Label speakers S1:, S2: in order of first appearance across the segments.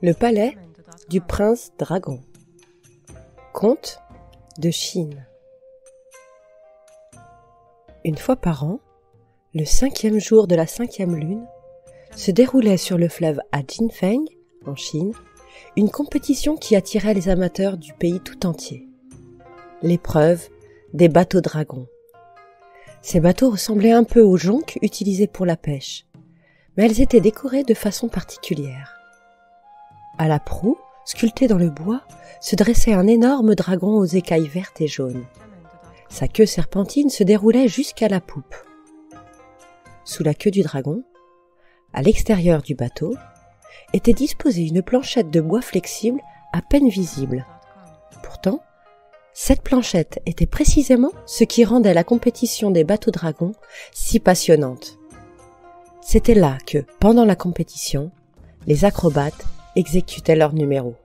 S1: Le palais du prince dragon. Conte de Chine. Une fois par an, le 5e jour de la 5e lune, se déroulait sur le fleuve à Jinfeng, en Chine, une compétition qui attirait les amateurs du pays tout entier. L'épreuve des bateaux dragons. Ces bateaux ressemblaient un peu aux jonques utilisées pour la pêche, mais elles étaient décorées de façon particulière. À la proue, sculptée dans le bois, se dressait un énorme dragon aux écailles vertes et jaunes. Sa queue serpentine se déroulait jusqu'à la poupe. Sous la queue du dragon, à l'extérieur du bateau, était disposée une planchette de bois flexible à peine visible. Pourtant, cette planchette était précisément ce qui rendait la compétition des bateaux dragons si passionnante. C'était là que, pendant la compétition, les acrobates exécutaient leurs numéros.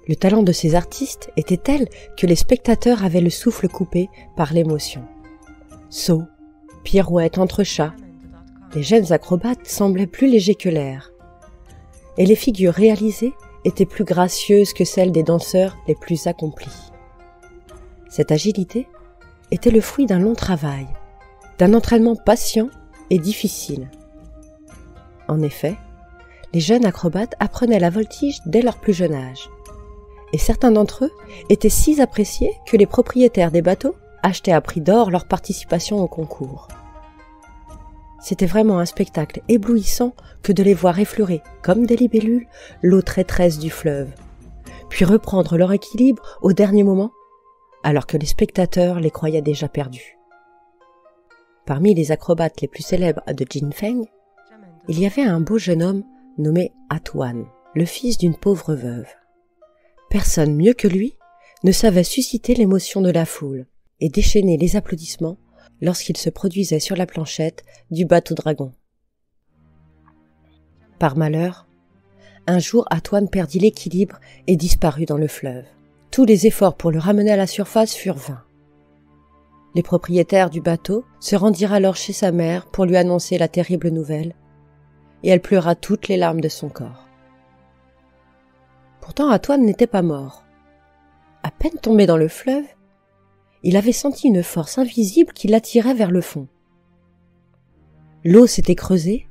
S1: Le talent de ces artistes était tel que les spectateurs avaient le souffle coupé par l'émotion. Sauts, pirouettes entre chats, les jeunes acrobates semblaient plus légers que l'air, et les figures réalisées étaient plus gracieuses que celles des danseurs les plus accomplis. Cette agilité était le fruit d'un long travail, d'un entraînement patient et difficile. En effet, les jeunes acrobates apprenaient la voltige dès leur plus jeune âge, et certains d'entre eux étaient si appréciés que les propriétaires des bateaux achetaient à prix d'or leur participation au concours. C'était vraiment un spectacle éblouissant que de les voir effleurer, comme des libellules, l'eau traîtresse du fleuve, puis reprendre leur équilibre au dernier moment, alors que les spectateurs les croyaient déjà perdus. Parmi les acrobates les plus célèbres de Jinfeng, il y avait un beau jeune homme nommé Atuan, le fils d'une pauvre veuve. Personne mieux que lui ne savait susciter l'émotion de la foule et déchaîner les applaudissements lorsqu'il se produisait sur la planchette du bateau dragon. Par malheur, un jour Atuan perdit l'équilibre et disparut dans le fleuve. Tous les efforts pour le ramener à la surface furent vains. Les propriétaires du bateau se rendirent alors chez sa mère pour lui annoncer la terrible nouvelle, et elle pleura toutes les larmes de son corps. Pourtant Atuan n'était pas mort. À peine tombé dans le fleuve, il avait senti une force invisible qui l'attirait vers le fond. L'eau s'était creusée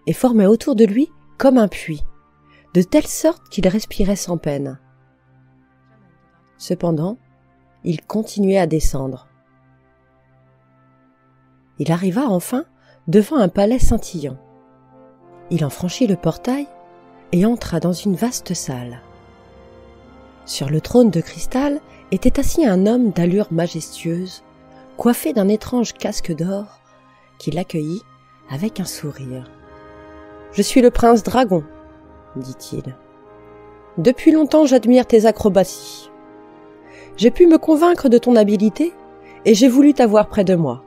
S1: et formait autour de lui comme un puits, de telle sorte qu'il respirait sans peine. Cependant, il continuait à descendre. Il arriva enfin devant un palais scintillant. Il en franchit le portail et entra dans une vaste salle. Sur le trône de cristal était assis un homme d'allure majestueuse, coiffé d'un étrange casque d'or, qui l'accueillit avec un sourire. « Je suis le prince dragon, » dit-il. « Depuis longtemps j'admire tes acrobaties. J'ai pu me convaincre de ton habileté et j'ai voulu t'avoir près de moi.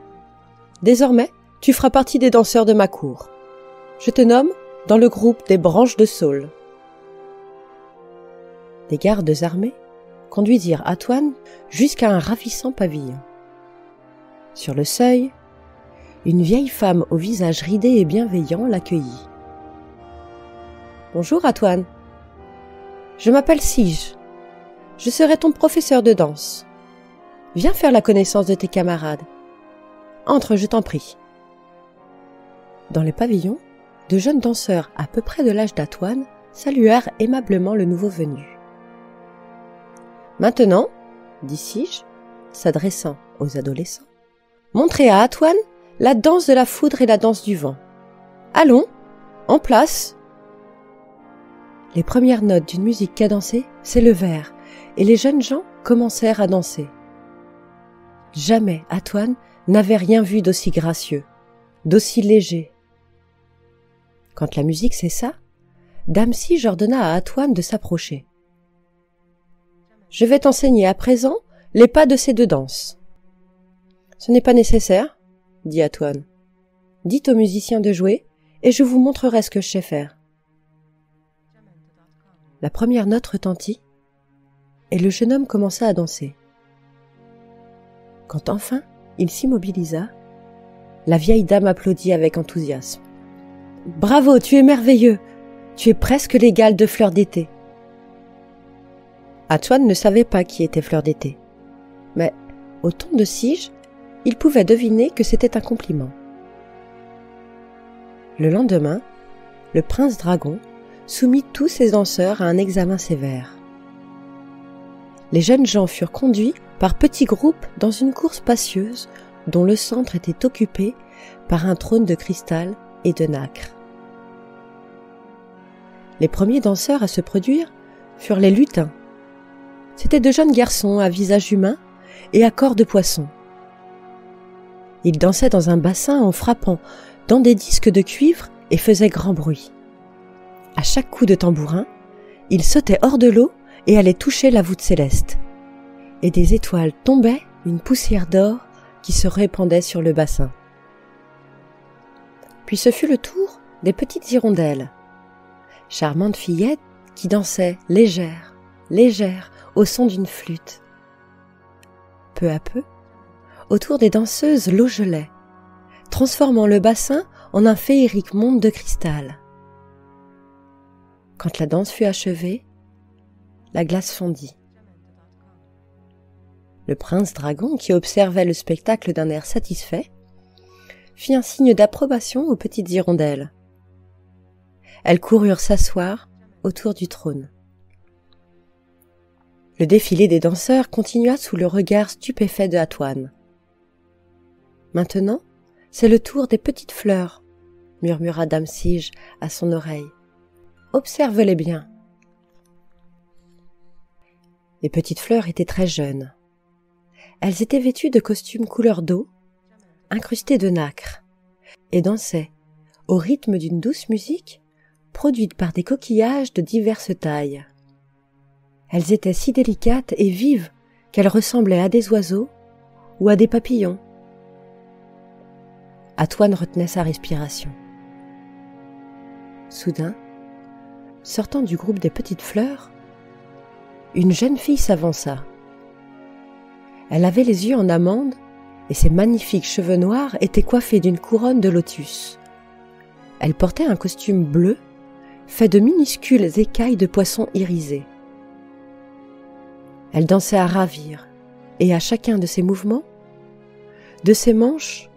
S1: Désormais, tu feras partie des danseurs de ma cour. Je te nomme dans le groupe des branches de saule. » Des gardes armés conduisirent Atuan jusqu'à un ravissant pavillon. Sur le seuil, une vieille femme au visage ridé et bienveillant l'accueillit. « Bonjour Atuan, je m'appelle Sige. Je serai ton professeur de danse. Viens faire la connaissance de tes camarades. Entre, je t'en prie. » Dans le pavillon, de jeunes danseurs à peu près de l'âge d'Atuan saluèrent aimablement le nouveau venu. « Maintenant, » dit Sige, s'adressant aux adolescents, « montrez à Atuan la danse de la foudre et la danse du vent. Allons, en place !» Les premières notes d'une musique cadencée s'élevèrent et les jeunes gens commencèrent à danser. Jamais Atuan n'avait rien vu d'aussi gracieux, d'aussi léger. Quand la musique cessa, Dame Sige ordonna à Atuan de s'approcher. « Je vais t'enseigner à présent les pas de ces deux danses. »« Ce n'est pas nécessaire, » dit Atuan. « Dites aux musiciens de jouer et je vous montrerai ce que je sais faire. » La première note retentit et le jeune homme commença à danser. Quand enfin il s'immobilisa, la vieille dame applaudit avec enthousiasme. « Bravo, tu es merveilleux ! tu es presque l'égal de Fleur d'été. » Atoine ne savait pas qui était Fleur d'été, mais au ton de Sige, il pouvait deviner que c'était un compliment. Le lendemain, le prince dragon soumit tous ses danseurs à un examen sévère. Les jeunes gens furent conduits par petits groupes dans une cour spacieuse dont le centre était occupé par un trône de cristal et de nacre. Les premiers danseurs à se produire furent les lutins. C'étaient de jeunes garçons à visage humain et à corps de poisson. Ils dansaient dans un bassin en frappant dans des disques de cuivre et faisaient grand bruit. À chaque coup de tambourin, ils sautaient hors de l'eau et allaient toucher la voûte céleste. Et des étoiles tombaient, une poussière d'or qui se répandait sur le bassin. Puis ce fut le tour des petites hirondelles, charmantes fillettes qui dansaient légères, légères au son d'une flûte. Peu à peu, autour des danseuses, l'eau gelait, transformant le bassin en un féerique monde de cristal. Quand la danse fut achevée, la glace fondit. Le prince dragon, qui observait le spectacle d'un air satisfait, fit un signe d'approbation aux petites hirondelles. Elles coururent s'asseoir autour du trône. Le défilé des danseurs continua sous le regard stupéfait de Atoine. « Maintenant, c'est le tour des petites fleurs, » murmura dame Sige à son oreille. « Observe-les bien. » Les petites fleurs étaient très jeunes. Elles étaient vêtues de costumes couleur d'eau, incrustés de nacre, et dansaient au rythme d'une douce musique produite par des coquillages de diverses tailles. Elles étaient si délicates et vives qu'elles ressemblaient à des oiseaux ou à des papillons. Atoine retenait sa respiration. Soudain, sortant du groupe des petites fleurs, une jeune fille s'avança. Elle avait les yeux en amande et ses magnifiques cheveux noirs étaient coiffés d'une couronne de lotus. Elle portait un costume bleu fait de minuscules écailles de poissons irisés. Elle dansait à ravir, et à chacun de ses mouvements, de ses manches,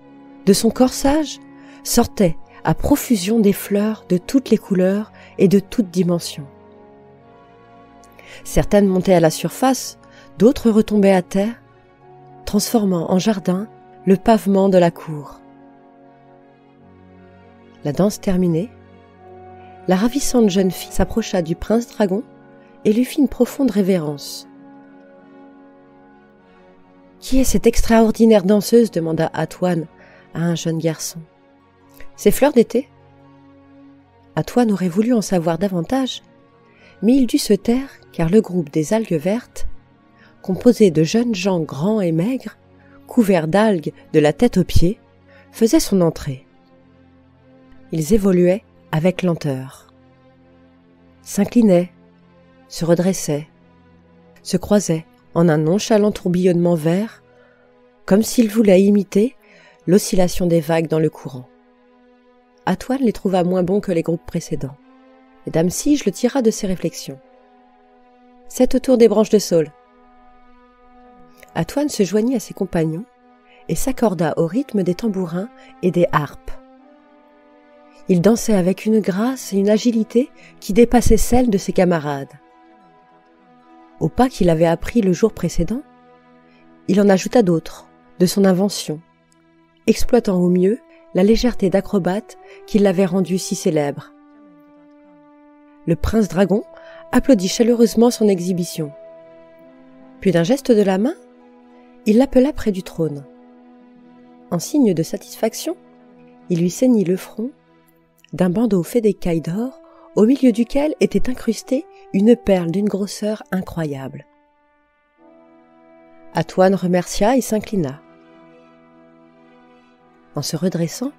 S1: de son corsage, sortaient à profusion des fleurs de toutes les couleurs et de toutes dimensions. Certaines montaient à la surface, d'autres retombaient à terre, transformant en jardin le pavement de la cour. La danse terminée, la ravissante jeune fille s'approcha du prince dragon et lui fit une profonde révérence. « Qui est cette extraordinaire danseuse ?» demanda Atoine à un jeune garçon. « C'est Fleur d'été. » Atoine aurait voulu en savoir davantage, mais il dut se taire car le groupe des algues vertes, composé de jeunes gens grands et maigres, couverts d'algues de la tête aux pieds, faisait son entrée. Ils évoluaient avec lenteur, s'inclinaient, se redressaient, se croisaient en un nonchalant tourbillonnement vert, comme s'ils voulaient imiter l'oscillation des vagues dans le courant. Atoine les trouva moins bons que les groupes précédents, et dame Sige le tira de ses réflexions. « C'est au tour des branches de saule. » Atoine se joignit à ses compagnons et s'accorda au rythme des tambourins et des harpes. Il dansait avec une grâce et une agilité qui dépassaient celles de ses camarades. Aux pas qu'il avait appris le jour précédent, il en ajouta d'autres, de son invention, exploitant au mieux la légèreté d'acrobate qui l'avait rendu si célèbre. Le prince dragon applaudit chaleureusement son exhibition. Puis d'un geste de la main, il l'appela près du trône. En signe de satisfaction, il lui ceignit le front d'un bandeau fait d'écailles d'or au milieu duquel était incrustée une perle d'une grosseur incroyable. Atoine remercia et s'inclina. En se redressant,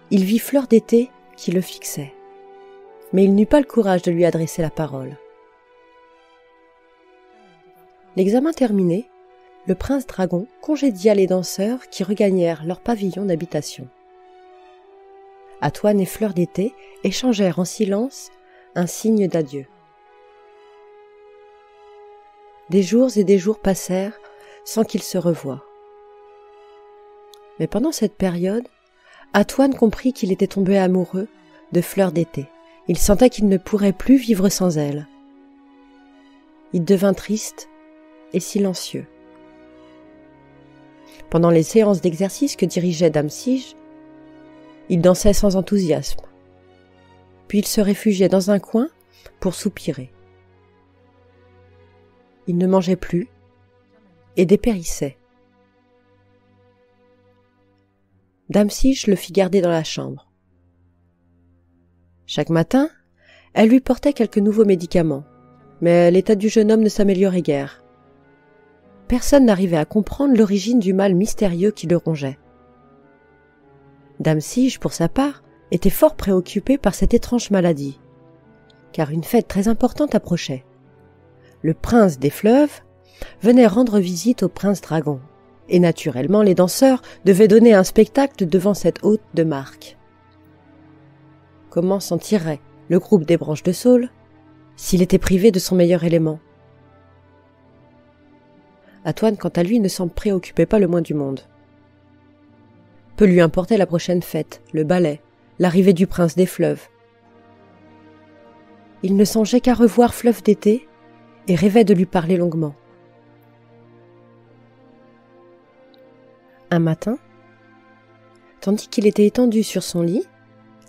S1: il vit Fleur d'été qui le fixait, mais il n'eut pas le courage de lui adresser la parole. L'examen terminé, le prince dragon congédia les danseurs qui regagnèrent leur pavillon d'habitation. Atoine et Fleur d'été échangèrent en silence un signe d'adieu. Des jours et des jours passèrent sans qu'ils se revoient. Mais pendant cette période, Antoine comprit qu'il était tombé amoureux de Fleur d'été. Il sentait qu'il ne pourrait plus vivre sans elle. Il devint triste et silencieux. Pendant les séances d'exercice que dirigeait Dame Sige, il dansait sans enthousiasme. Puis il se réfugiait dans un coin pour soupirer. Il ne mangeait plus et dépérissait. Dame Sige le fit garder dans la chambre. Chaque matin, elle lui portait quelques nouveaux médicaments, mais l'état du jeune homme ne s'améliorait guère. Personne n'arrivait à comprendre l'origine du mal mystérieux qui le rongeait. Dame Sige, pour sa part, était fort préoccupée par cette étrange maladie, car une fête très importante approchait. Le prince des fleuves venait rendre visite au prince dragon, et naturellement les danseurs devaient donner un spectacle devant cette hôte de marque. Comment s'en tirerait le groupe des branches de saule s'il était privé de son meilleur élément? Antoine, quant à lui, ne s'en préoccupait pas le moins du monde. Peu lui importait la prochaine fête, le ballet, l'arrivée du prince des fleuves. Il ne songeait qu'à revoir Fleuve d'été et rêvait de lui parler longuement. Un matin, tandis qu'il était étendu sur son lit,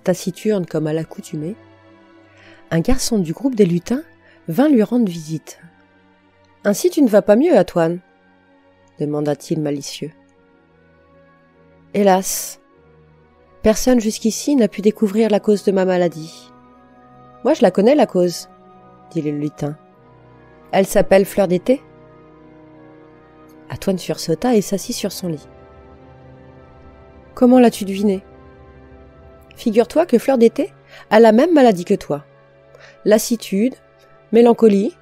S1: taciturne comme à l'accoutumée, un garçon du groupe des lutins vint lui rendre visite. « Ainsi tu ne vas pas mieux, Antoine ?» demanda-t-il malicieux. « Hélas, personne jusqu'ici n'a pu découvrir la cause de ma maladie. Moi je la connais, la cause, dit le lutin. Elle s'appelle Fleur d'été. » Antoine sursauta et s'assit sur son lit. « Comment l'as-tu deviné ? Figure-toi que Fleur d'été a la même maladie que toi. Lassitude, mélancolie.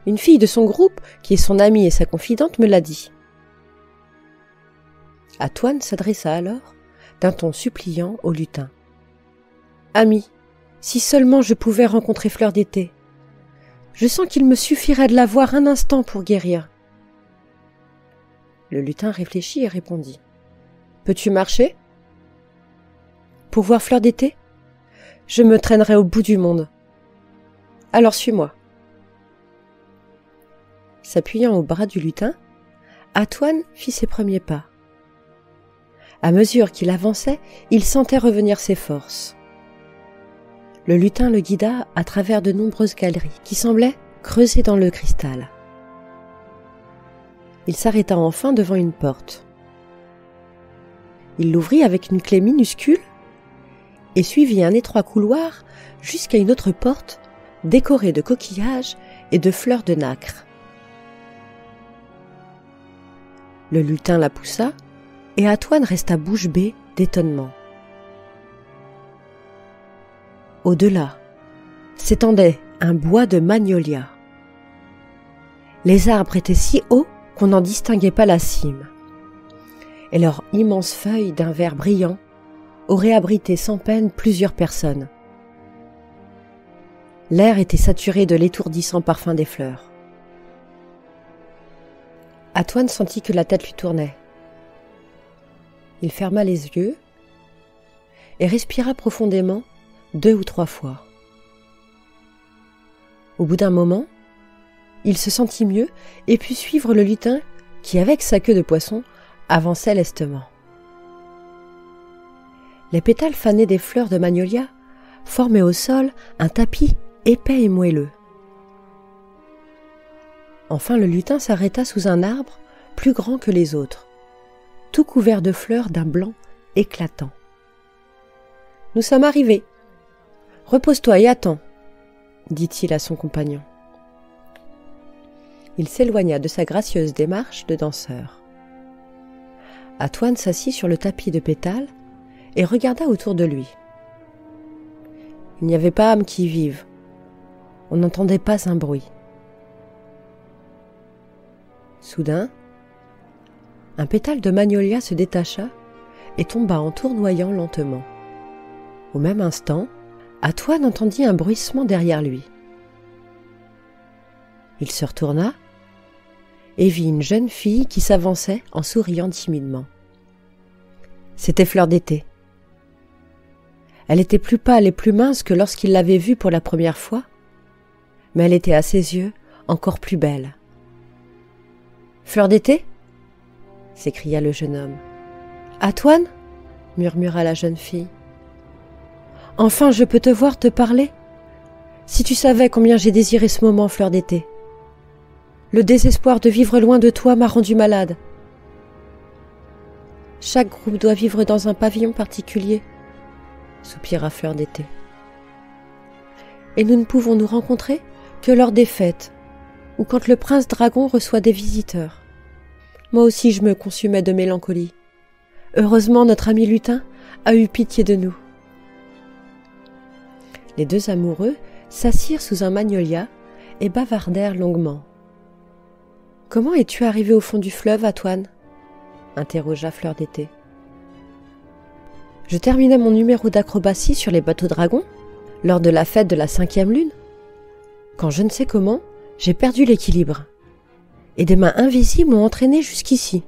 S1: Une fille de son groupe, qui est son amie et sa confidente, me l'a dit. » Antoine s'adressa alors, d'un ton suppliant, au lutin. « Ami, si seulement je pouvais rencontrer Fleur d'été. Je sens qu'il me suffirait de la voir un instant pour guérir. » Le lutin réfléchit et répondit. « Peux-tu marcher ? Pour voir Fleur d'été ? Je me traînerai au bout du monde. Alors suis-moi. » S'appuyant au bras du lutin, Antoine fit ses premiers pas. À mesure qu'il avançait, il sentait revenir ses forces. Le lutin le guida à travers de nombreuses galeries qui semblaient creusées dans le cristal. Il s'arrêta enfin devant une porte. Il l'ouvrit avec une clé minuscule et suivit un étroit couloir jusqu'à une autre porte décorée de coquillages et de fleurs de nacre. Le lutin la poussa et Antoine resta bouche bée d'étonnement. Au-delà s'étendait un bois de magnolias. Les arbres étaient si hauts qu'on n'en distinguait pas la cime, et leurs immenses feuilles d'un vert brillant auraient abrité sans peine plusieurs personnes. L'air était saturé de l'étourdissant parfum des fleurs. Antoine sentit que la tête lui tournait. Il ferma les yeux et respira profondément 2 ou 3 fois. Au bout d'un moment, il se sentit mieux et put suivre le lutin qui, avec sa queue de poisson, avançait lestement. Les pétales fanés des fleurs de magnolia formaient au sol un tapis épais et moelleux. Enfin, le lutin s'arrêta sous un arbre plus grand que les autres, tout couvert de fleurs d'un blanc éclatant. « Nous sommes arrivés. Repose-toi et attends, » dit-il à son compagnon. Il s'éloigna de sa gracieuse démarche de danseur. Antoine s'assit sur le tapis de pétales et regarda autour de lui. Il n'y avait pas âme qui vive. On n'entendait pas un bruit. Soudain, un pétale de magnolia se détacha et tomba en tournoyant lentement. Au même instant, Antoine entendit un bruissement derrière lui. Il se retourna et vit une jeune fille qui s'avançait en souriant timidement. C'était Fleur d'été. Elle était plus pâle et plus mince que lorsqu'il l'avait vue pour la première fois, mais elle était à ses yeux encore plus belle. « Fleur d'été » s'écria le jeune homme. « Antoine » murmura la jeune fille. « Enfin, je peux te voir te parler. Si tu savais combien j'ai désiré ce moment, Fleur d'été. Le désespoir de vivre loin de toi m'a rendu malade. Chaque groupe doit vivre dans un pavillon particulier, soupira Fleur d'été. Et nous ne pouvons nous rencontrer que lors des fêtes, ou quand le prince dragon reçoit des visiteurs. Moi aussi je me consumais de mélancolie. Heureusement notre ami lutin a eu pitié de nous. Les deux amoureux s'assirent sous un magnolia et bavardèrent longuement. « Comment es-tu arrivé au fond du fleuve, Antoine ?» interrogea Fleur d'été. « Je terminais mon numéro d'acrobatie sur les bateaux dragons lors de la fête de la 5e lune, quand je ne sais comment, j'ai perdu l'équilibre, et des mains invisibles m'ont entraîné jusqu'ici.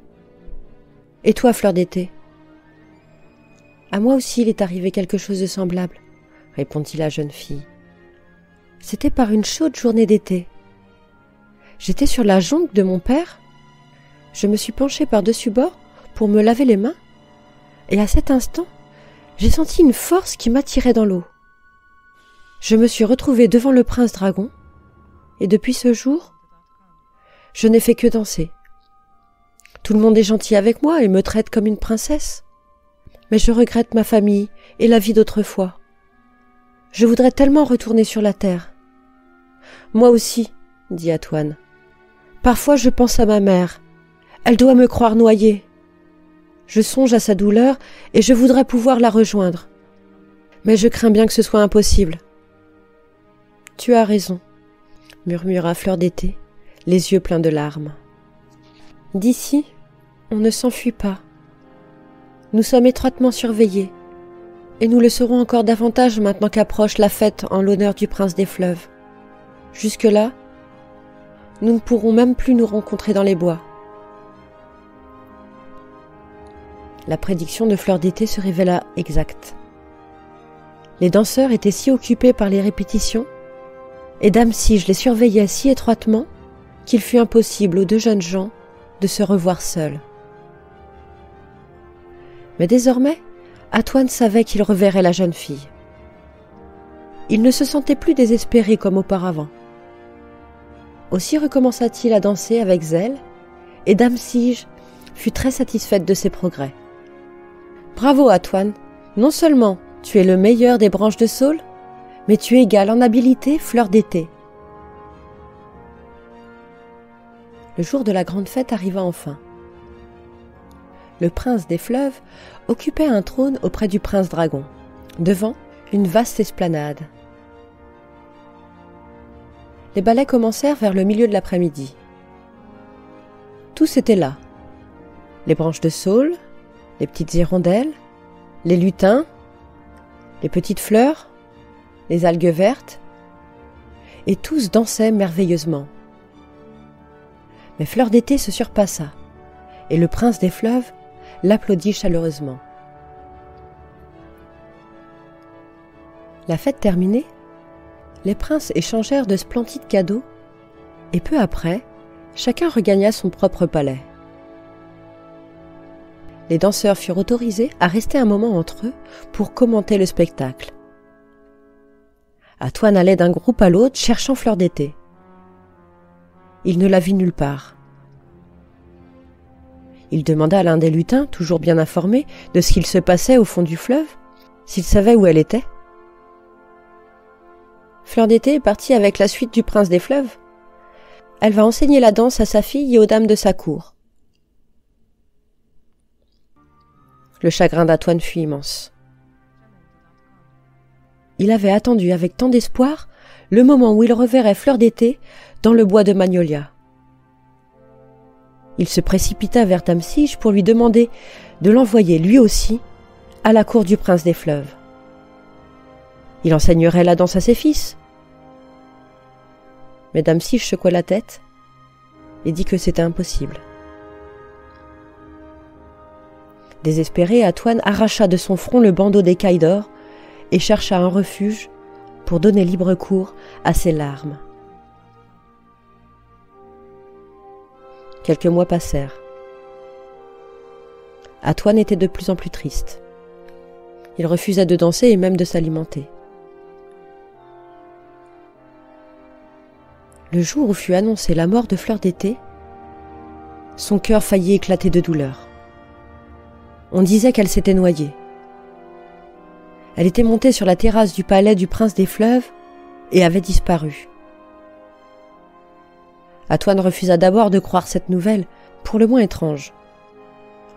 S1: Et toi, Fleur d'été ?»« À moi aussi il est arrivé quelque chose de semblable, » répondit la jeune fille. « C'était par une chaude journée d'été. J'étais sur la jonque de mon père. Je me suis penchée par-dessus bord pour me laver les mains, et à cet instant, j'ai senti une force qui m'attirait dans l'eau. Je me suis retrouvée devant le prince dragon, et depuis ce jour, je n'ai fait que danser. Tout le monde est gentil avec moi et me traite comme une princesse. Mais je regrette ma famille et la vie d'autrefois. Je voudrais tellement retourner sur la terre. »« Moi aussi, » dit Antoine. « Parfois je pense à ma mère. Elle doit me croire noyée. Je songe à sa douleur et je voudrais pouvoir la rejoindre. Mais je crains bien que ce soit impossible. »« Tu as raison, » murmura Fleur d'été, les yeux pleins de larmes. « D'ici, on ne s'enfuit pas. Nous sommes étroitement surveillés, et nous le serons encore davantage maintenant qu'approche la fête en l'honneur du prince des fleuves. Jusque-là, nous ne pourrons même plus nous rencontrer dans les bois. » La prédiction de Fleur d'été se révéla exacte. Les danseurs étaient si occupés par les répétitions, et Dame Sige les surveillait si étroitement qu'il fut impossible aux deux jeunes gens de se revoir seuls. Mais désormais, Antoine savait qu'il reverrait la jeune fille. Il ne se sentait plus désespéré comme auparavant. Aussi recommença-t-il à danser avec zèle, et Dame Sige fut très satisfaite de ses progrès. « Bravo, Antoine! Non seulement tu es le meilleur des branches de saule, mais tu égales en habileté Fleur d'été. » Le jour de la grande fête arriva enfin. Le prince des fleuves occupait un trône auprès du prince dragon, devant une vaste esplanade. Les ballets commencèrent vers le milieu de l'après-midi. Tous étaient là. Les branches de saule, les petites hirondelles, les lutins, les petites fleurs, les algues vertes, et tous dansaient merveilleusement. Mais Fleur d'été se surpassa, et le prince des fleuves l'applaudit chaleureusement. La fête terminée, les princes échangèrent de splendides cadeaux, et peu après, chacun regagna son propre palais. Les danseurs furent autorisés à rester un moment entre eux pour commenter le spectacle. Antoine allait d'un groupe à l'autre cherchant Fleur d'été. Il ne la vit nulle part. Il demanda à l'un des lutins, toujours bien informé de ce qu'il se passait au fond du fleuve, s'il savait où elle était. « Fleur d'été est partie avec la suite du prince des fleuves. Elle va enseigner la danse à sa fille et aux dames de sa cour. » Le chagrin d'Antoine fut immense. Il avait attendu avec tant d'espoir le moment où il reverrait Fleur d'été dans le bois de magnolia. Il se précipita vers Dame Sige pour lui demander de l'envoyer lui aussi à la cour du prince des fleuves. Il enseignerait la danse à ses fils. Mais Dame Sif secoua la tête et dit que c'était impossible. Désespéré, Atuan arracha de son front le bandeau d'écailles d'or et chercha un refuge pour donner libre cours à ses larmes. Quelques mois passèrent. Atuan était de plus en plus triste. Il refusait de danser et même de s'alimenter. Le jour où fut annoncée la mort de Fleur d'été, son cœur faillit éclater de douleur. On disait qu'elle s'était noyée. Elle était montée sur la terrasse du palais du prince des fleuves et avait disparu. Atuan refusa d'abord de croire cette nouvelle, pour le moins étrange.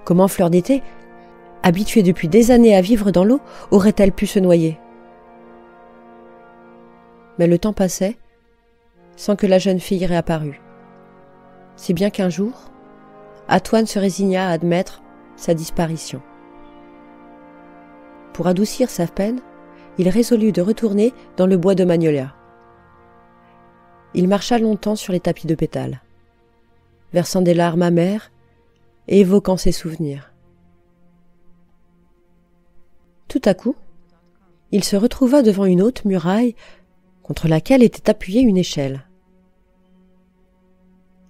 S1: Comment Fleur d'été, habituée depuis des années à vivre dans l'eau, aurait-elle pu se noyer? Mais le temps passait sans que la jeune fille réapparût. Si bien qu'un jour, Atuan se résigna à admettre sa disparition. Pour adoucir sa peine, il résolut de retourner dans le bois de Magnolia. Il marcha longtemps sur les tapis de pétales, versant des larmes amères et évoquant ses souvenirs. Tout à coup, il se retrouva devant une haute muraille contre laquelle était appuyée une échelle.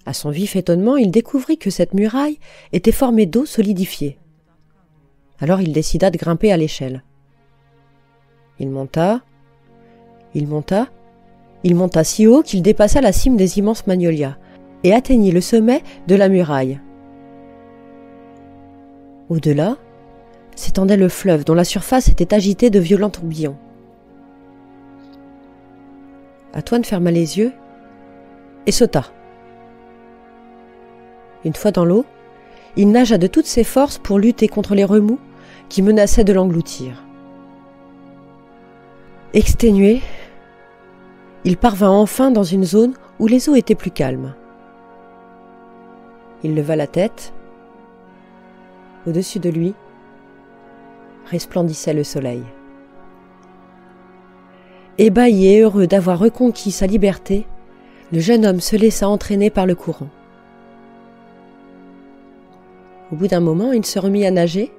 S1: À son vif étonnement, il découvrit que cette muraille était formée d'eau solidifiée. Alors il décida de grimper à l'échelle. Il monta si haut qu'il dépassa la cime des immenses magnolias et atteignit le sommet de la muraille. Au-delà s'étendait le fleuve dont la surface était agitée de violents tourbillons. Atuan ferma les yeux et sauta. Une fois dans l'eau, il nagea de toutes ses forces pour lutter contre les remous qui menaçaient de l'engloutir. Exténué, il parvint enfin dans une zone où les eaux étaient plus calmes. Il leva la tête. Au-dessus de lui, resplendissait le soleil. Ébahi et heureux d'avoir reconquis sa liberté, le jeune homme se laissa entraîner par le courant. Au bout d'un moment, il se remit à nager,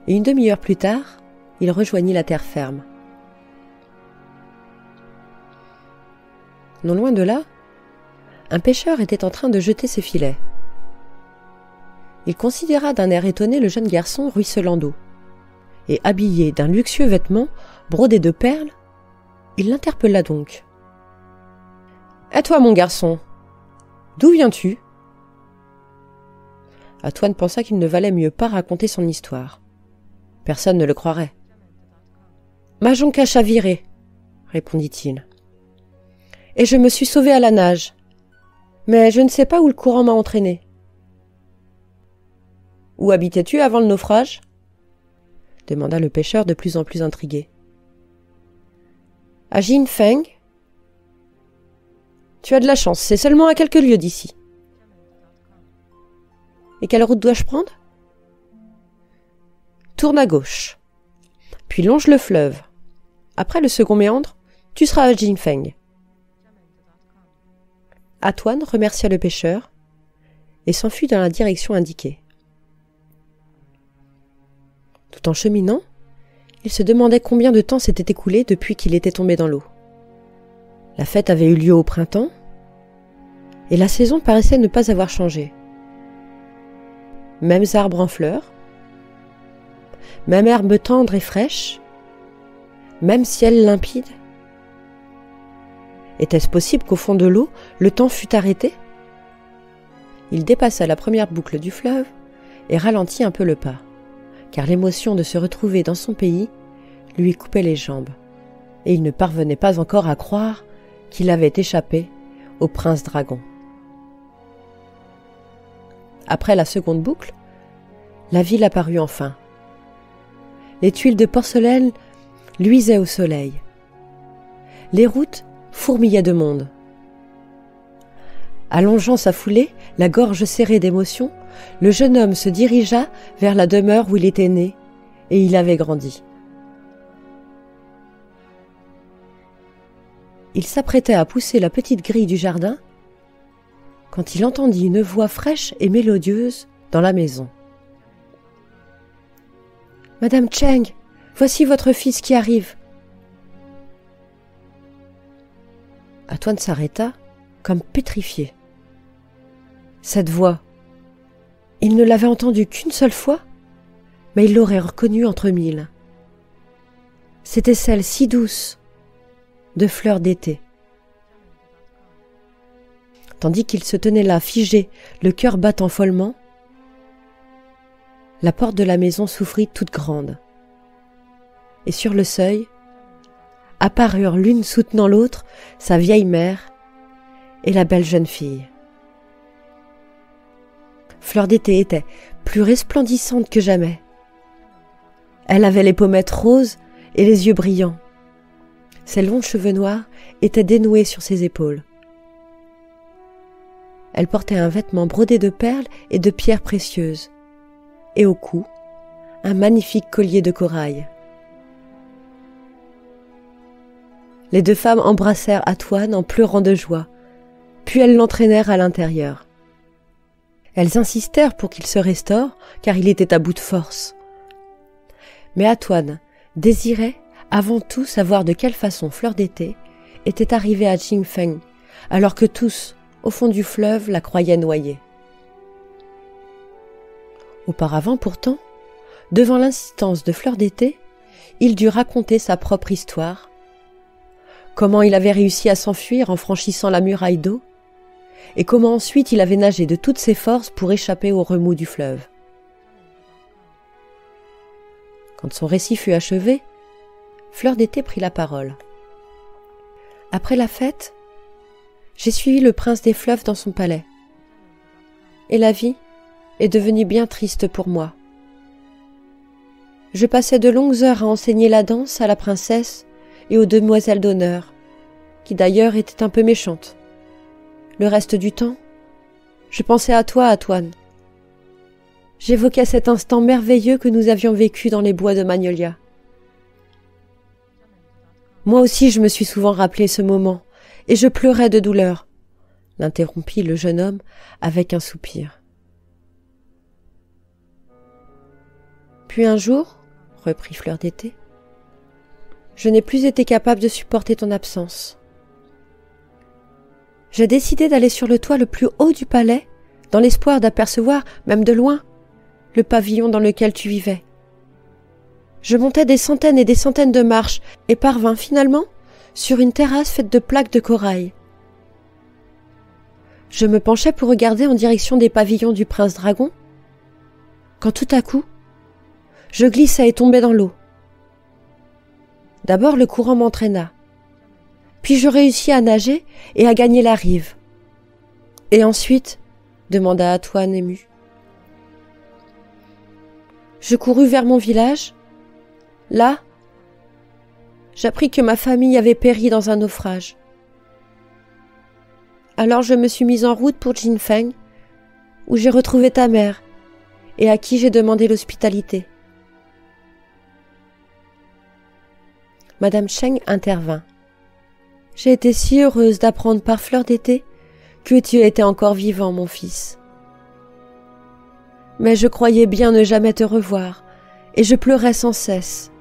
S1: et une demi-heure plus tard, il rejoignit la terre ferme. Non loin de là, un pêcheur était en train de jeter ses filets. Il considéra d'un air étonné le jeune garçon ruisselant d'eau, et habillé d'un luxueux vêtement brodé de perles, il l'interpella donc. « Et toi, mon garçon, d'où viens-tu » Atuan pensa qu'il ne valait mieux pas raconter son histoire. Personne ne le croirait. « Ma jonque a chaviré, » répondit-il. « Et je me suis sauvé à la nage, mais je ne sais pas où le courant m'a entraîné. »« Où habitais-tu avant le naufrage ?» demanda le pêcheur de plus en plus intrigué. « À Jinfeng. »« Tu as de la chance, c'est seulement à quelques lieues d'ici. »« Et quelle route dois-je prendre ?»« Tourne à gauche, puis longe le fleuve. Après le second méandre, tu seras à Jinfeng. » Atuan remercia le pêcheur et s'enfuit dans la direction indiquée. Tout en cheminant, il se demandait combien de temps s'était écoulé depuis qu'il était tombé dans l'eau. La fête avait eu lieu au printemps, et la saison paraissait ne pas avoir changé. Mêmes arbres en fleurs, même herbe tendre et fraîche, même ciel limpide. Était-ce possible qu'au fond de l'eau, le temps fût arrêté ? Il dépassa la première boucle du fleuve et ralentit un peu le pas, car l'émotion de se retrouver dans son pays lui coupait les jambes, et il ne parvenait pas encore à croire qu'il avait échappé au prince dragon. Après la seconde boucle, la ville apparut enfin. Les tuiles de porcelaine luisaient au soleil. Les routes fourmillaient de monde. Allongeant sa foulée, la gorge serrée d'émotion, le jeune homme se dirigea vers la demeure où il était né et il avait grandi. Il s'apprêtait à pousser la petite grille du jardin quand il entendit une voix fraîche et mélodieuse dans la maison. « Madame Cheng, voici votre fils qui arrive. » Antoine s'arrêta, comme pétrifié. Cette voix, il ne l'avait entendue qu'une seule fois, mais il l'aurait reconnue entre mille. C'était celle si douce de Fleur d'été. Tandis qu'il se tenait là, figé, le cœur battant follement, la porte de la maison s'ouvrit toute grande. Et sur le seuil, apparurent l'une soutenant l'autre, sa vieille mère et la belle jeune fille. Fleur d'été était plus resplendissante que jamais. Elle avait les pommettes roses et les yeux brillants. Ses longs cheveux noirs étaient dénoués sur ses épaules. Elle portait un vêtement brodé de perles et de pierres précieuses, et au cou, un magnifique collier de corail. Les deux femmes embrassèrent Antoine en pleurant de joie, puis elles l'entraînèrent à l'intérieur. Elles insistèrent pour qu'il se restaure, car il était à bout de force. Mais Antoine désirait avant tout savoir de quelle façon Fleur d'été était arrivée à Jingfeng, alors que tous, au fond du fleuve, la croyaient noyée. Auparavant pourtant, devant l'insistance de Fleur d'été, il dut raconter sa propre histoire, comment il avait réussi à s'enfuir en franchissant la muraille d'eau, et comment ensuite il avait nagé de toutes ses forces pour échapper aux remous du fleuve. Quand son récit fut achevé, Fleur d'été prit la parole. Après la fête, j'ai suivi le prince des fleuves dans son palais. Et la vie est devenue bien triste pour moi. Je passais de longues heures à enseigner la danse à la princesse et aux demoiselles d'honneur, qui d'ailleurs étaient un peu méchantes. Le reste du temps, je pensais à toi, Antoine. J'évoquais cet instant merveilleux que nous avions vécu dans les bois de Magnolia. Moi aussi je me suis souvent rappelé ce moment, et je pleurais de douleur, l'interrompit le jeune homme avec un soupir. Puis un jour, reprit Fleur d'été, je n'ai plus été capable de supporter ton absence. J'ai décidé d'aller sur le toit le plus haut du palais, dans l'espoir d'apercevoir, même de loin, le pavillon dans lequel tu vivais. Je montais des centaines et des centaines de marches et parvins finalement sur une terrasse faite de plaques de corail. Je me penchais pour regarder en direction des pavillons du prince dragon, quand tout à coup, je glissais et tombais dans l'eau. D'abord le courant m'entraîna, puis je réussis à nager et à gagner la rive. Et ensuite, demanda Antoine ému. Je courus vers mon village. Là, j'appris que ma famille avait péri dans un naufrage. Alors je me suis mise en route pour Jingfeng, où j'ai retrouvé ta mère et à qui j'ai demandé l'hospitalité. Madame Cheng intervint. J'ai été si heureuse d'apprendre par Fleur d'été que tu étais encore vivant, mon fils. Mais je croyais bien ne jamais te revoir, et je pleurais sans cesse.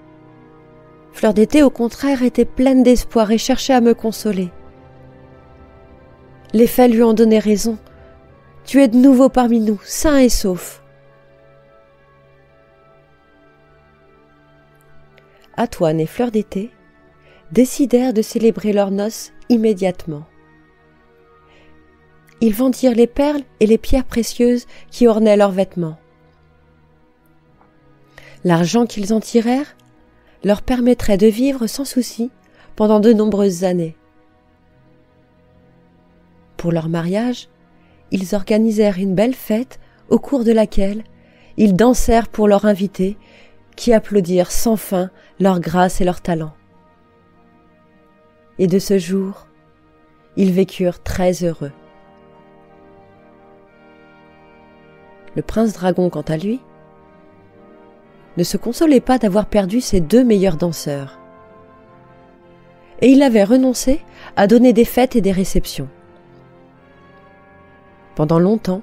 S1: Fleur d'été, au contraire, était pleine d'espoir et cherchait à me consoler. Les faits lui ont donné raison. Tu es de nouveau parmi nous, sain et sauf. Antoine et Fleur d'été décidèrent de célébrer leurs noces immédiatement. Ils vendirent les perles et les pierres précieuses qui ornaient leurs vêtements. L'argent qu'ils en tirèrent leur permettrait de vivre sans souci pendant de nombreuses années. Pour leur mariage, ils organisèrent une belle fête au cours de laquelle ils dansèrent pour leurs invités qui applaudirent sans fin leur grâce et leur talent. Et de ce jour, ils vécurent très heureux. Le prince dragon, quant à lui, ne se consolait pas d'avoir perdu ses deux meilleurs danseurs. Et il avait renoncé à donner des fêtes et des réceptions. Pendant longtemps,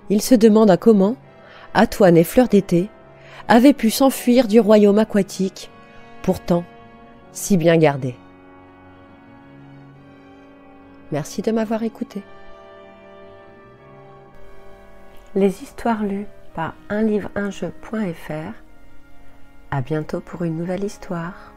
S1: il se demanda comment Atoine et Fleur d'été avaient pu s'enfuir du royaume aquatique, pourtant si bien gardé. Merci de m'avoir écouté. Les histoires lues par unlivreunjeu.fr. À bientôt pour une nouvelle histoire.